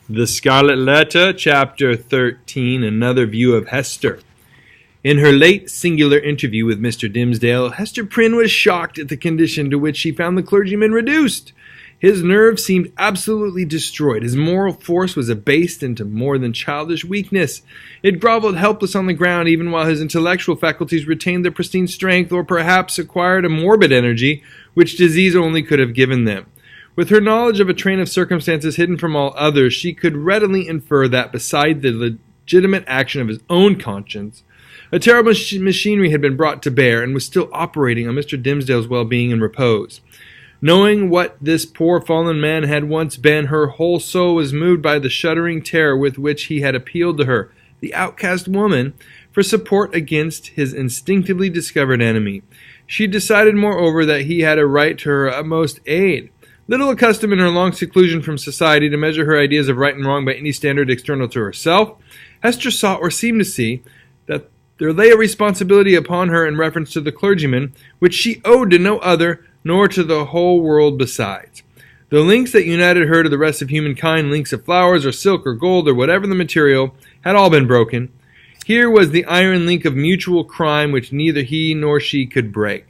The Scarlet Letter, Chapter 13, Another View of Hester. In her late singular interview with Mr. Dimmesdale, Hester Prynne was shocked at the condition to which she found the clergyman reduced. His nerves seemed absolutely destroyed. His moral force was abased into more than childish weakness. It groveled helpless on the ground, even while his intellectual faculties retained their pristine strength, or perhaps acquired a morbid energy, which disease only could have given them. With her knowledge of a train of circumstances hidden from all others, she could readily infer that, beside the legitimate action of his own conscience, a terrible machinery had been brought to bear and was still operating on Mr. Dimmesdale's well-being and repose. Knowing what this poor fallen man had once been, her whole soul was moved by the shuddering terror with which he had appealed to her, the outcast woman, for support against his instinctively discovered enemy. She decided, moreover, that he had a right to her utmost aid. Little accustomed in her long seclusion from society to measure her ideas of right and wrong by any standard external to herself, Hester saw, or seemed to see, that there lay a responsibility upon her in reference to the clergyman, which she owed to no other, nor to the whole world besides. The links that united her to the rest of humankind, links of flowers or silk or gold or whatever the material, had all been broken. Here was the iron link of mutual crime which neither he nor she could break.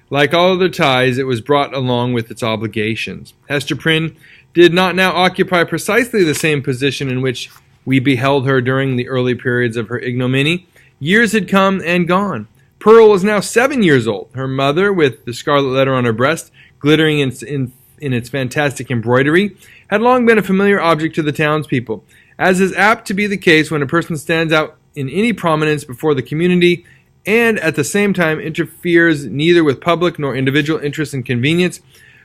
Like all other ties, it was brought along with its obligations. Hester Prynne did not now occupy precisely the same position in which we beheld her during the early periods of her ignominy. Years had come and gone. Pearl was now 7 years old. Her mother, with the Scarlet Letter on her breast, glittering in its fantastic embroidery, had long been a familiar object to the townspeople. As is apt to be the case when a person stands out in any prominence before the community, and at the same time interferes neither with public nor individual interest and convenience,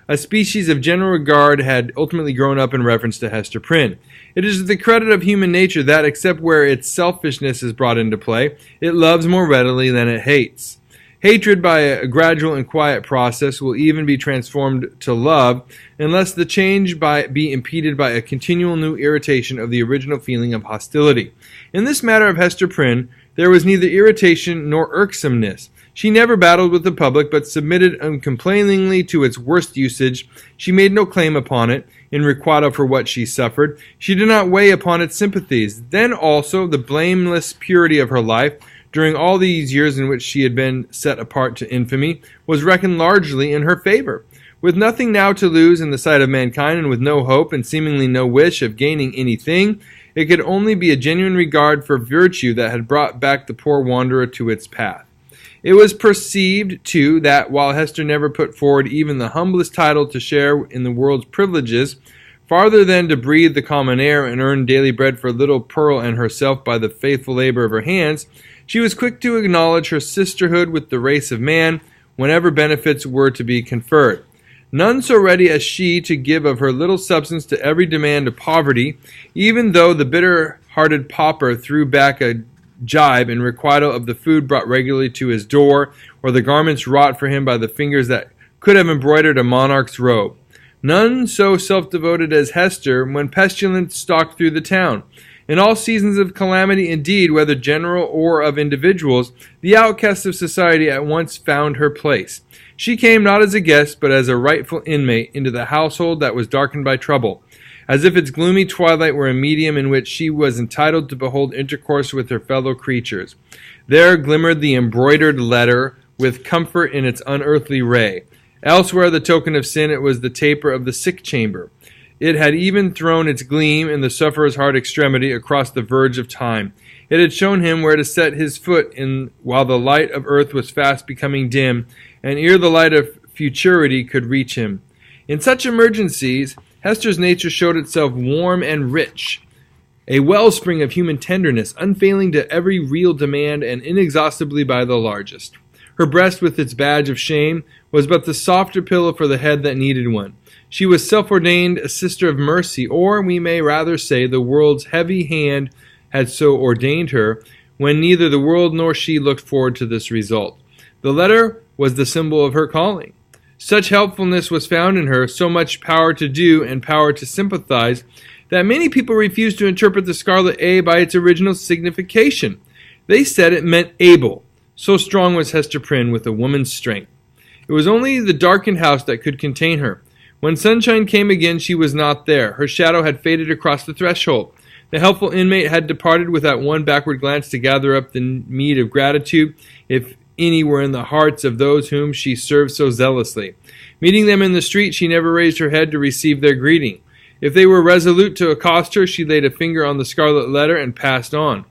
a species of general regard had ultimately grown up in reference to Hester Prynne. It is the credit of human nature that, except where its selfishness is brought into play, it loves more readily than it hates. Hatred, by a gradual and quiet process, will even be transformed to love, unless the change be impeded by a continual new irritation of the original feeling of hostility. In this matter of Hester Prynne, there was neither irritation nor irksomeness. She never battled with the public, but submitted uncomplainingly to its worst usage. She made no claim upon it, in requital for what she suffered. She did not weigh upon its sympathies. Then also the blameless purity of her life, during all these years in which she had been set apart to infamy, was reckoned largely in her favor. With nothing now to lose in the sight of mankind, and with no hope and seemingly no wish of gaining anything, it could only be a genuine regard for virtue that had brought back the poor wanderer to its path. It was perceived, too, that while Hester never put forward even the humblest title to share in the world's privileges, farther than to breathe the common air and earn daily bread for little Pearl and herself by the faithful labor of her hands, she was quick to acknowledge her sisterhood with the race of man whenever benefits were to be conferred. None so ready as she to give of her little substance to every demand of poverty, even though the bitter-hearted pauper threw back a jibe in requital of the food brought regularly to his door, or the garments wrought for him by the fingers that could have embroidered a monarch's robe. None so self-devoted as Hester when pestilence stalked through the town. In all seasons of calamity, indeed, whether general or of individuals, the outcast of society at once found her place. She came not as a guest, but as a rightful inmate into the household that was darkened by trouble, as if its gloomy twilight were a medium in which she was entitled to behold intercourse with her fellow creatures. There glimmered the embroidered letter, with comfort in its unearthly ray. Elsewhere, the token of sin, it was the taper of the sick chamber. It had even thrown its gleam in the sufferer's hard extremity across the verge of time. It had shown him where to set his foot in while the light of earth was fast becoming dim, and ere the light of futurity could reach him. In such emergencies, Hester's nature showed itself warm and rich, a wellspring of human tenderness, unfailing to every real demand and inexhaustibly by the largest. Her breast, with its badge of shame, was but the softer pillow for the head that needed one. She was self-ordained a sister of mercy, or we may rather say the world's heavy hand had so ordained her, when neither the world nor she looked forward to this result. The letter was the symbol of her calling. Such helpfulness was found in her, so much power to do and power to sympathize, that many people refused to interpret the scarlet A by its original signification. They said it meant able. So strong was Hester Prynne with a woman's strength. It was only the darkened house that could contain her. When sunshine came again, she was not there. Her shadow had faded across the threshold. The helpful inmate had departed without one backward glance to gather up the meed of gratitude, if any were in the hearts of those whom she served so zealously. Meeting them in the street, she never raised her head to receive their greeting. If they were resolute to accost her, she laid a finger on the scarlet letter and passed on.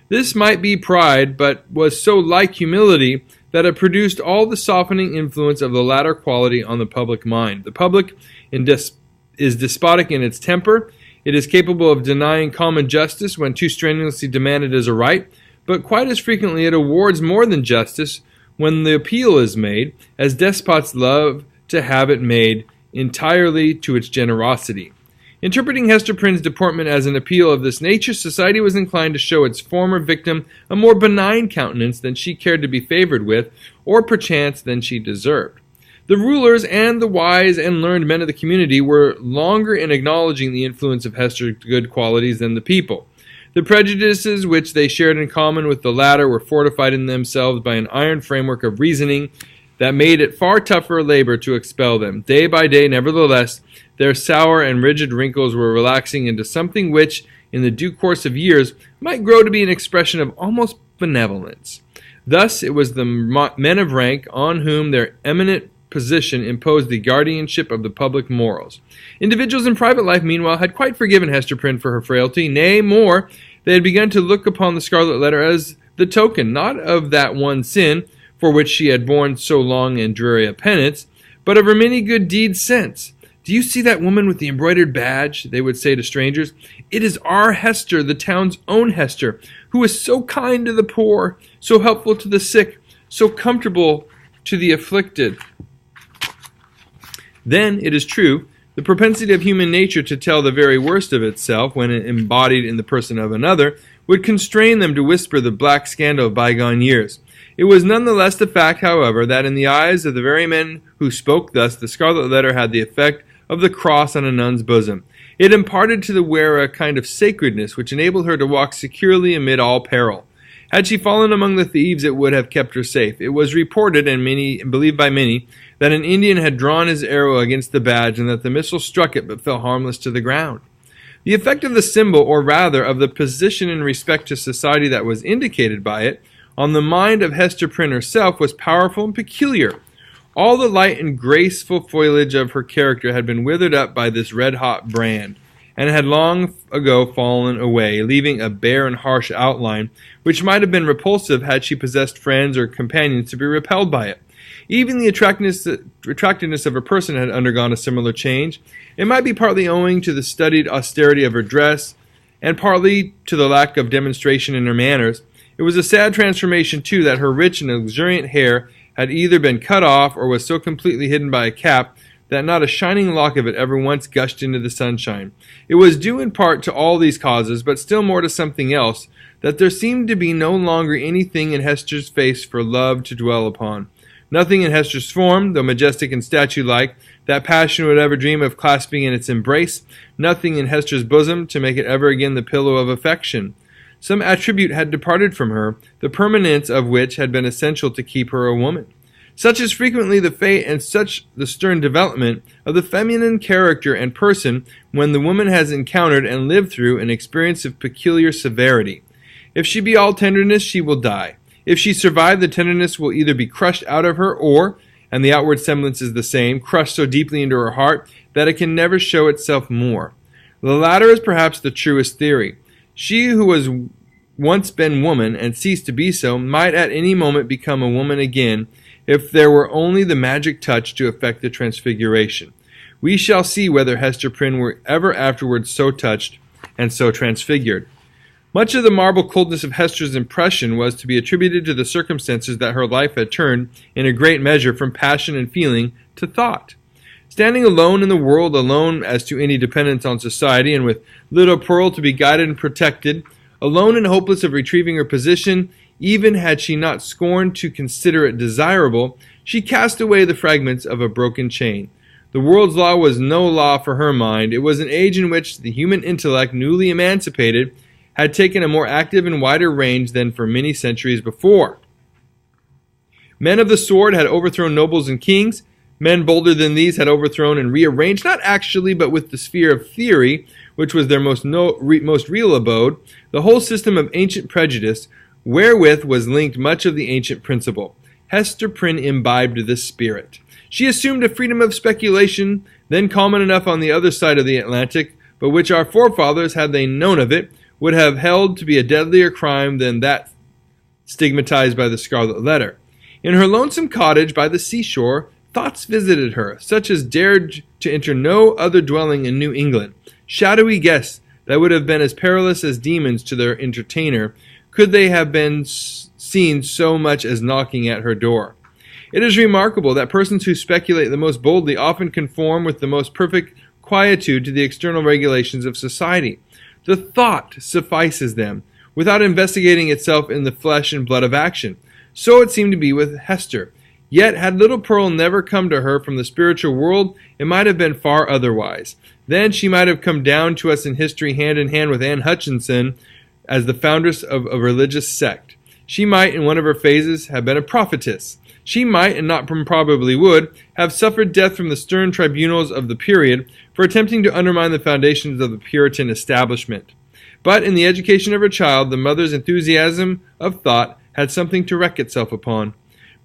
This might be pride, but was so like humility that it produced all the softening influence of the latter quality on the public mind. The public is despotic in its temper. It is capable of denying common justice when too strenuously demanded as a right, but quite as frequently it awards more than justice when the appeal is made, as despots love to have it made entirely to its generosity. Interpreting Hester Prynne's deportment as an appeal of this nature, society was inclined to show its former victim a more benign countenance than she cared to be favored with, or perchance than she deserved. The rulers and the wise and learned men of the community were longer in acknowledging the influence of Hester's good qualities than the people. The prejudices which they shared in common with the latter were fortified in themselves by an iron framework of reasoning that made it far tougher labor to expel them. Day by day, nevertheless, their sour and rigid wrinkles were relaxing into something which, in the due course of years, might grow to be an expression of almost benevolence. Thus, it was the men of rank on whom their eminent position imposed the guardianship of the public morals. Individuals in private life, meanwhile, had quite forgiven Hester Prynne for her frailty. Nay, more, they had begun to look upon the Scarlet Letter as the token, not of that one sin for which she had borne so long and dreary a penance, but of her many good deeds since. "Do you see that woman with the embroidered badge?" they would say to strangers. "It is our Hester, the town's own Hester, who is so kind to the poor, so helpful to the sick, so comfortable to the afflicted." Then, it is true, the propensity of human nature to tell the very worst of itself, when embodied in the person of another, would constrain them to whisper the black scandal of bygone years. It was none the less the fact, however, that in the eyes of the very men who spoke thus, the Scarlet Letter had the effect of the cross on a nun's bosom. It imparted to the wearer a kind of sacredness which enabled her to walk securely amid all peril. Had she fallen among the thieves, it would have kept her safe. It was reported, and believed by many, that an Indian had drawn his arrow against the badge, and that the missile struck it but fell harmless to the ground. The effect of the symbol, or rather of the position in respect to society that was indicated by it, on the mind of Hester Prynne herself was powerful and peculiar. All the light and graceful foliage of her character had been withered up by this red-hot brand, and had long ago fallen away, leaving a bare and harsh outline, which might have been repulsive had she possessed friends or companions to be repelled by it. Even the attractiveness of her person had undergone a similar change. It might be partly owing to the studied austerity of her dress, and partly to the lack of demonstration in her manners. It was a sad transformation, too, that her rich and luxuriant hair had either been cut off or was so completely hidden by a cap that not a shining lock of it ever once gushed into the sunshine. It was due in part to all these causes, but still more to something else, that there seemed to be no longer anything in Hester's face for love to dwell upon. Nothing in Hester's form, though majestic and statue-like, that passion would ever dream of clasping in its embrace. Nothing in Hester's bosom to make it ever again the pillow of affection. Some attribute had departed from her, the permanence of which had been essential to keep her a woman. Such is frequently the fate and such the stern development of the feminine character and person when the woman has encountered and lived through an experience of peculiar severity. If she be all tenderness, she will die. If she survive, the tenderness will either be crushed out of her or, and the outward semblance is the same, crushed so deeply into her heart that it can never show itself more. The latter is perhaps the truest theory. She who has once been woman and ceased to be so might at any moment become a woman again if there were only the magic touch to effect the transfiguration. We shall see whether Hester Prynne were ever afterwards so touched and so transfigured. Much of the marble coldness of Hester's impression was to be attributed to the circumstances that her life had turned, in a great measure, from passion and feeling to thought. Standing alone in the world, alone as to any dependence on society, and with little Pearl to be guided and protected, alone and hopeless of retrieving her position, even had she not scorned to consider it desirable, she cast away the fragments of a broken chain. The world's law was no law for her mind. It was an age in which the human intellect, newly emancipated, had taken a more active and wider range than for many centuries before. Men of the sword had overthrown nobles and kings. Men bolder than these had overthrown and rearranged, not actually, but with the sphere of theory, which was their most real abode, the whole system of ancient prejudice, wherewith was linked much of the ancient principle. Hester Prynne imbibed this spirit. She assumed a freedom of speculation, then common enough on the other side of the Atlantic, but which our forefathers, had they known of it, would have held to be a deadlier crime than that stigmatized by the Scarlet Letter. In her lonesome cottage by the seashore, thoughts visited her, such as dared to enter no other dwelling in New England. Shadowy guests that would have been as perilous as demons to their entertainer, could they have been seen so much as knocking at her door. It is remarkable that persons who speculate the most boldly often conform with the most perfect quietude to the external regulations of society. The thought suffices them, without investigating itself in the flesh and blood of action. So it seemed to be with Hester. Yet, had little Pearl never come to her from the spiritual world, it might have been far otherwise. Then she might have come down to us in history hand in hand with Anne Hutchinson as the foundress of a religious sect. She might, in one of her phases, have been a prophetess. She might, and not improbably would, have suffered death from the stern tribunals of the period for attempting to undermine the foundations of the Puritan establishment. But in the education of her child, the mother's enthusiasm of thought had something to wreak itself upon.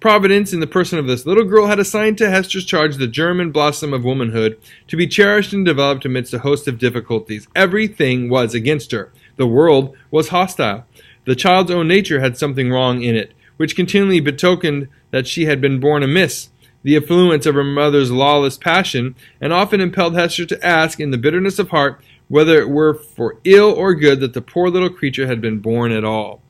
Providence, in the person of this little girl, had assigned to Hester's charge the germ and blossom of womanhood, to be cherished and developed amidst a host of difficulties. Everything was against her. The world was hostile. The child's own nature had something wrong in it, which continually betokened that she had been born amiss. The affluence of her mother's lawless passion, and often impelled Hester to ask, in the bitterness of heart, whether it were for ill or good that the poor little creature had been born at all.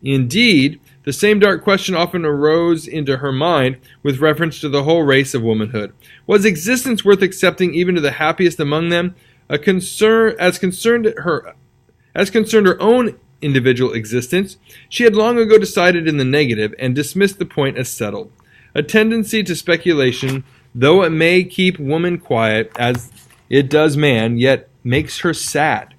Indeed, the same dark question often arose into her mind with reference to the whole race of womanhood. Was existence worth accepting even to the happiest among them? As concerned her own individual existence, she had long ago decided in the negative and dismissed the point as settled. A tendency to speculation, though it may keep woman quiet as it does man, yet makes her sad.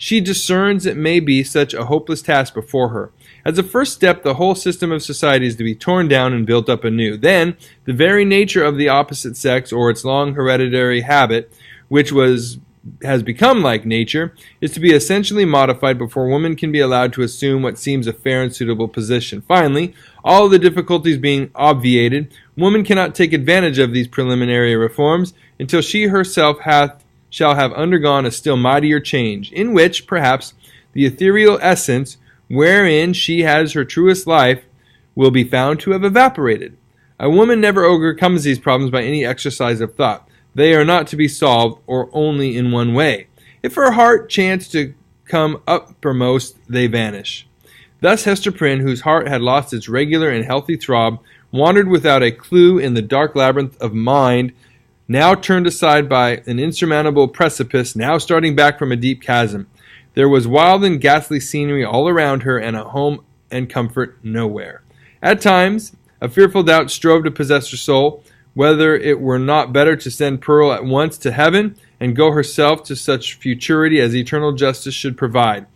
She discerns it may be such a hopeless task before her. As a first step, the whole system of society is to be torn down and built up anew. Then, the very nature of the opposite sex, or its long hereditary habit, which has become like nature, is to be essentially modified before woman can be allowed to assume what seems a fair and suitable position. Finally, all the difficulties being obviated, woman cannot take advantage of these preliminary reforms until she herself shall have undergone a still mightier change, in which, perhaps, the ethereal essence wherein she has her truest life will be found to have evaporated. A woman never overcomes these problems by any exercise of thought. They are not to be solved, or only in one way. If her heart chance to come uppermost, they vanish. Thus Hester Prynne, whose heart had lost its regular and healthy throb, wandered without a clue in the dark labyrinth of mind, now turned aside by an insurmountable precipice, now starting back from a deep chasm. There was wild and ghastly scenery all around her, and a home and comfort nowhere. At times, a fearful doubt strove to possess her soul, whether it were not better to send Pearl at once to heaven, and go herself to such futurity as eternal justice should provide.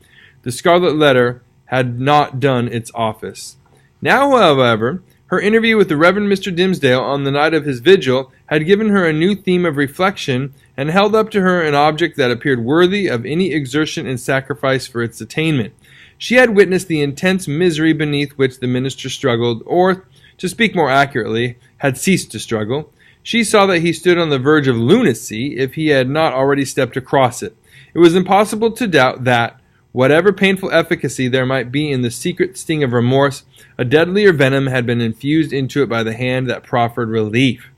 The Scarlet Letter had not done its office. Now, however, her interview with the Reverend Mr. Dimmesdale on the night of his vigil had given her a new theme of reflection, and held up to her an object that appeared worthy of any exertion and sacrifice for its attainment. She had witnessed the intense misery beneath which the minister struggled, or, to speak more accurately, had ceased to struggle. She saw that he stood on the verge of lunacy if he had not already stepped across it. It was impossible to doubt that, whatever painful efficacy there might be in the secret sting of remorse, a deadlier venom had been infused into it by the hand that proffered relief.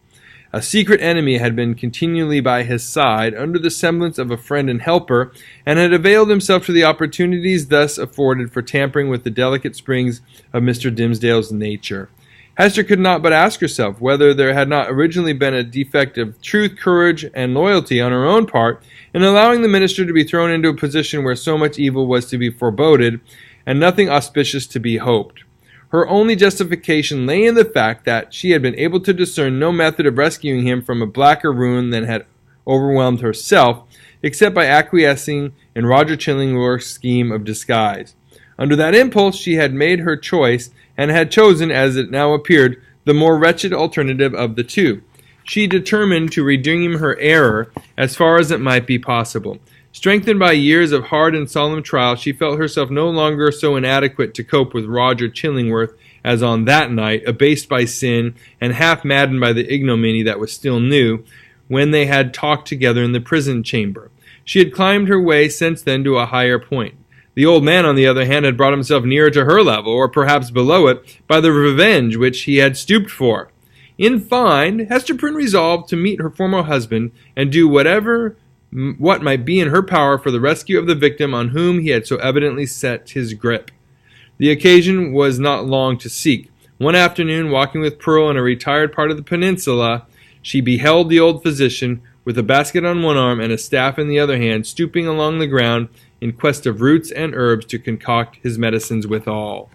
A secret enemy had been continually by his side, under the semblance of a friend and helper, and had availed himself to the opportunities thus afforded for tampering with the delicate springs of Mr. Dimmesdale's nature. Hester could not but ask herself whether there had not originally been a defect of truth, courage, and loyalty on her own part in allowing the minister to be thrown into a position where so much evil was to be foreboded, and nothing auspicious to be hoped. Her only justification lay in the fact that she had been able to discern no method of rescuing him from a blacker ruin than had overwhelmed herself, except by acquiescing in Roger Chillingworth's scheme of disguise. Under that impulse she had made her choice, and had chosen, as it now appeared, the more wretched alternative of the two. she determined to redeem her error as far as it might be possible. Strengthened by years of hard and solemn trial, she felt herself no longer so inadequate to cope with Roger Chillingworth as on that night, abased by sin and half maddened by the ignominy that was still new, when they had talked together in the prison chamber. She had climbed her way since then to a higher point. The old man, on the other hand, had brought himself nearer to her level, or perhaps below it, by the revenge which he had stooped for. In fine, Hester Prynne resolved to meet her former husband and do what might be in her power for the rescue of the victim on whom he had so evidently set his grip. The occasion was not long to seek. One afternoon, walking with Pearl in a retired part of the peninsula, she beheld the old physician, with a basket on one arm and a staff in the other hand, stooping along the ground in quest of roots and herbs to concoct his medicines withal.